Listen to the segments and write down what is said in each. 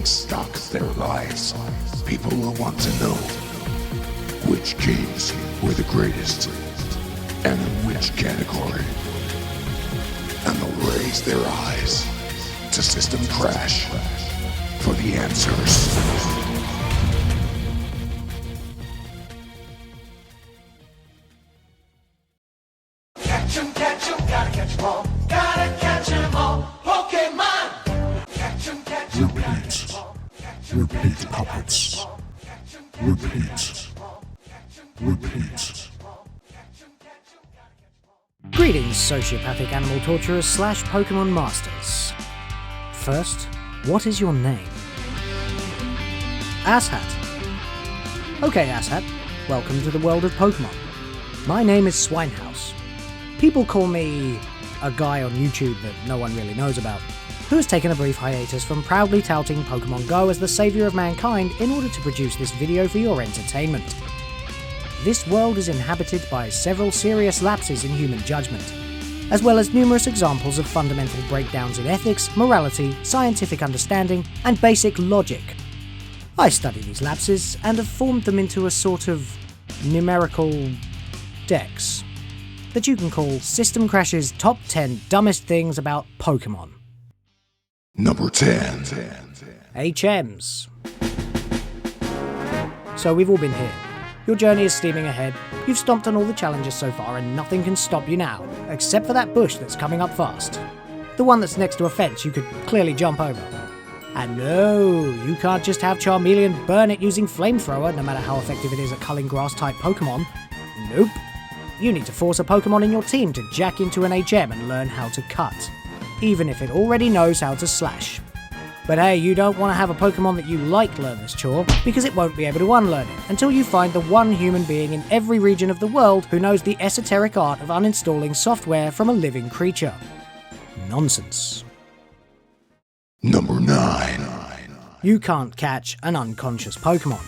taking stock of their lives, people will want to know which games were the greatest and in which category. And they'll raise their eyes to System Crash for the answers. Catch 'em, gotta catch 'em all. Gotta catch 'em all. Pokémon! Catch 'em, Repeat. Repeat, puppets. Repeat. Repeat. Greetings, sociopathic animal torturers / Pokémon masters. First, what is your name? Asshat. Okay, Asshat, welcome to the world of Pokémon. My name is Swinehouse. People call me a guy on YouTube that no one really knows about, who has taken a brief hiatus from proudly touting Pokémon Go as the saviour of mankind in order to produce this video for your entertainment. This world is inhabited by several serious lapses in human judgment, as well as numerous examples of fundamental breakdowns in ethics, morality, scientific understanding, and basic logic. I study these lapses and have formed them into a sort of numerical dex that you can call System Crash's Top 10 Dumbest Things About Pokémon. Number 10. HMs. So we've all been here. Your journey is steaming ahead, you've stomped on all the challenges so far and nothing can stop you now, except for that bush that's coming up fast. The one that's next to a fence you could clearly jump over. And no, you can't just have Charmeleon burn it using Flamethrower, no matter how effective it is at culling grass-type Pokémon. Nope. You need to force a Pokémon in your team to jack into an HM and learn how to cut, even if it already knows how to slash. But hey, you don't want to have a Pokémon that you like learn this chore, because it won't be able to unlearn it until you find the one human being in every region of the world who knows the esoteric art of uninstalling software from a living creature. Nonsense. Number 9. You can't catch an unconscious Pokémon.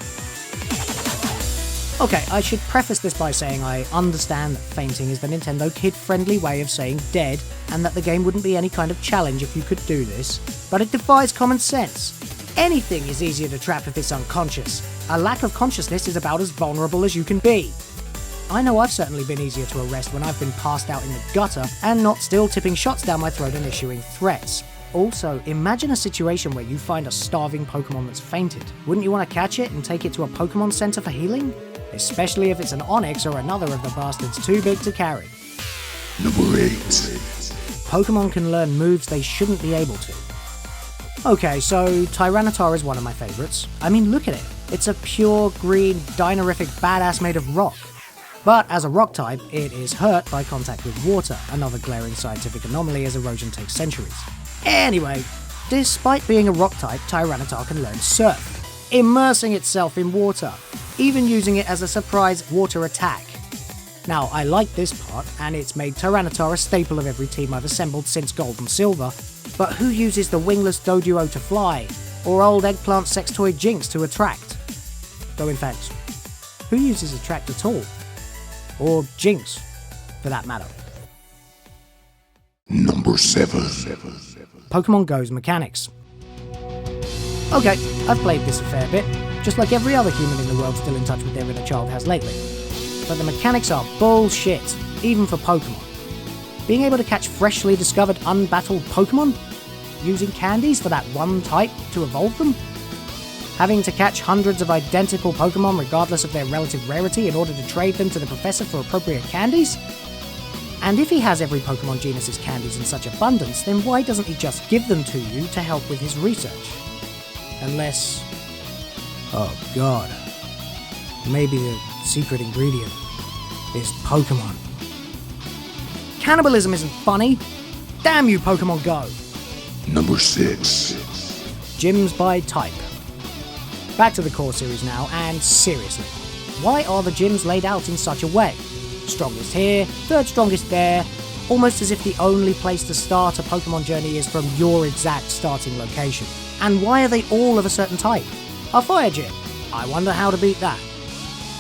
Okay, I should preface this by saying I understand that fainting is the Nintendo kid-friendly way of saying dead, and that the game wouldn't be any kind of challenge if you could do this, but it defies common sense. Anything is easier to trap if it's unconscious. A lack of consciousness is about as vulnerable as you can be. I know I've certainly been easier to arrest when I've been passed out in the gutter and not still tipping shots down my throat and issuing threats. Also, imagine a situation where you find a starving Pokémon that's fainted. Wouldn't you want to catch it and take it to a Pokémon Center for healing? Especially if it's an Onix or another of the bastards too big to carry. Number 8. Pokémon can learn moves they shouldn't be able to. Okay, so Tyranitar is one of my favourites. I mean, look at it. It's a pure, green, dynorific badass made of rock. But as a rock type, it is hurt by contact with water, another glaring scientific anomaly as erosion takes centuries. Anyway, despite being a rock type, Tyranitar can learn Surf, immersing itself in water, even using it as a surprise water attack. Now, I like this part, and it's made Tyranitar a staple of every team I've assembled since Gold and Silver, but who uses the wingless Doduo to fly, or old eggplant sex toy Jinx to attract? Though in fact, who uses attract at all? Or Jinx, for that matter. Number 7. Pokémon Go's mechanics. Okay, I've played this a fair bit, just like every other human in the world still in touch with their inner child has lately. But the mechanics are bullshit, even for Pokémon. Being able to catch freshly discovered unbattled Pokémon? Using candies for that one type to evolve them? Having to catch hundreds of identical Pokémon regardless of their relative rarity in order to trade them to the professor for appropriate candies? And if he has every Pokémon genus's candies in such abundance, then why doesn't he just give them to you to help with his research? Unless... oh god. Maybe the secret ingredient is Pokémon. Cannibalism isn't funny. Damn you, Pokémon Go. Number 6. Gyms by type. Back to the core series now, and seriously, why are the gyms laid out in such a way? Strongest here, third strongest there, almost as if the only place to start a Pokémon journey is from your exact starting location. And why are they all of a certain type? A fire gym. I wonder how to beat that.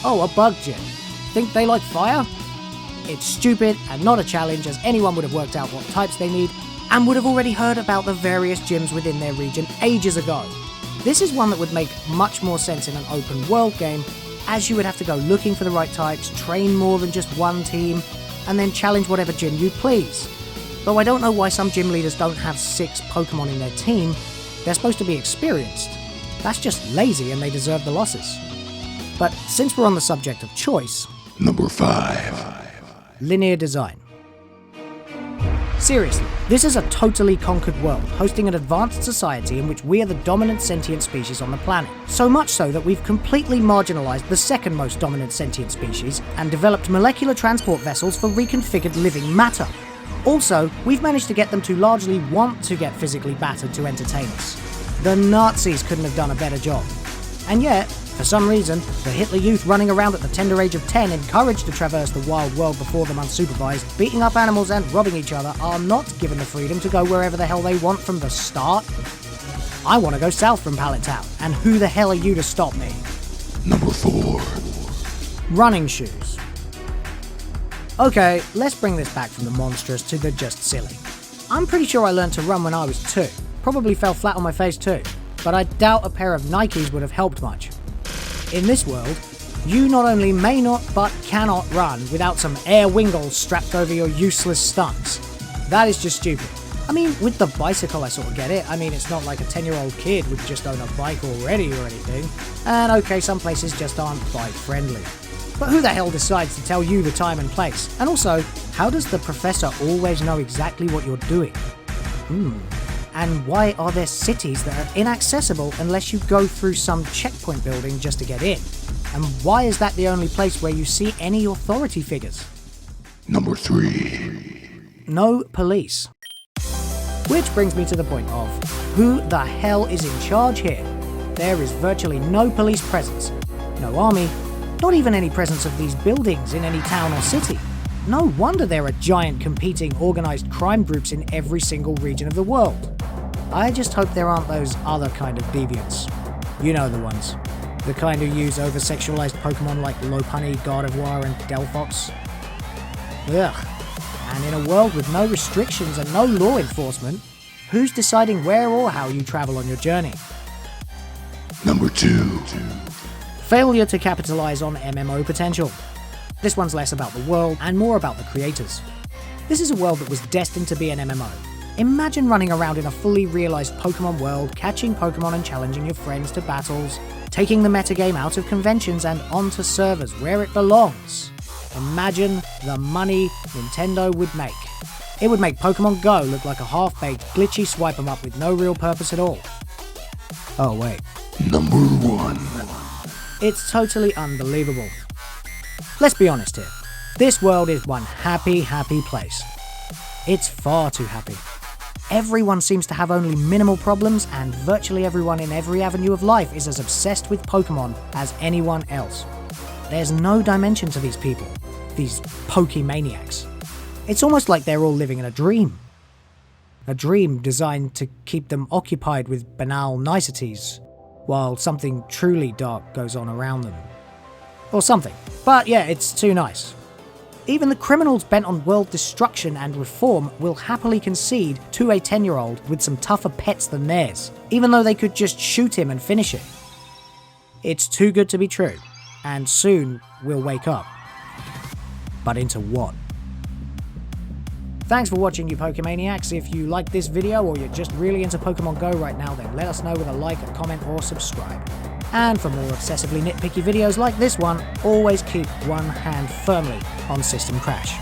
Oh, a bug gym. Think they like fire? It's stupid and not a challenge, as anyone would have worked out what types they need and would have already heard about the various gyms within their region ages ago. This is one that would make much more sense in an open world game, as you would have to go looking for the right types, train more than just one team, and then challenge whatever gym you please. Though I don't know why some gym leaders don't have 6 Pokémon in their team. They're supposed to be experienced. That's just lazy and they deserve the losses. But since we're on the subject of choice... Number 5. Linear design. Seriously, this is a totally conquered world, hosting an advanced society in which we are the dominant sentient species on the planet. So much so that we've completely marginalized the second most dominant sentient species and developed molecular transport vessels for reconfigured living matter. Also, we've managed to get them to largely want to get physically battered to entertain us. The Nazis couldn't have done a better job. And yet, for some reason, the Hitler Youth running around at the tender age of 10, encouraged to traverse the wild world before them unsupervised, beating up animals and robbing each other, are not given the freedom to go wherever the hell they want from the start. I want to go south from Pallet Town, and who the hell are you to stop me? Number 4. Running shoes. Okay, let's bring this back from the monstrous to the just silly. I'm pretty sure I learned to run when I was 2. Probably fell flat on my face too, but I doubt a pair of Nikes would have helped much. In this world, you not only may not, but cannot run without some air wingles strapped over your useless stunts. That is just stupid. I mean, with the bicycle I sort of get it. I mean, it's not like a 10-year-old kid would just own a bike already or anything. And okay, some places just aren't bike friendly. But who the hell decides to tell you the time and place? And also, how does the professor always know exactly what you're doing? And why are there cities that are inaccessible unless you go through some checkpoint building just to get in? And why is that the only place where you see any authority figures? Number 3. No police. Which brings me to the point of, who the hell is in charge here? There is virtually no police presence, no army, not even any presence of these buildings in any town or city. No wonder there are giant competing organised crime groups in every single region of the world. I just hope there aren't those other kind of deviants. You know the ones. The kind who use over-sexualized Pokémon like Lopunny, Gardevoir and Delphox. Ugh. And in a world with no restrictions and no law enforcement, who's deciding where or how you travel on your journey? Number 2. Failure to capitalize on MMO potential. This one's less about the world and more about the creators. This is a world that was destined to be an MMO. Imagine running around in a fully realized Pokémon world, catching Pokémon and challenging your friends to battles, taking the metagame out of conventions and onto servers where it belongs. Imagine the money Nintendo would make. It would make Pokémon Go look like a half-baked, glitchy swipe 'em up with no real purpose at all. Oh wait. Number 1. It's totally unbelievable. Let's be honest here. This world is one happy, happy place. It's far too happy. Everyone seems to have only minimal problems, and virtually everyone in every avenue of life is as obsessed with Pokémon as anyone else. There's no dimension to these people, these Pokemaniacs. It's almost like they're all living in a dream. A dream designed to keep them occupied with banal niceties, while something truly dark goes on around them. Or something. But yeah, it's too nice. Even the criminals bent on world destruction and reform will happily concede to a 10-year-old with some tougher pets than theirs, even though they could just shoot him and finish it. It's too good to be true, and soon we'll wake up. But into what? Thanks for watching, you Pokemaniacs. If you liked this video or you're just really into Pokemon Go right now, then let us know with a like, a comment, or subscribe. And for more obsessively nitpicky videos like this one, always keep one hand firmly on System Crash.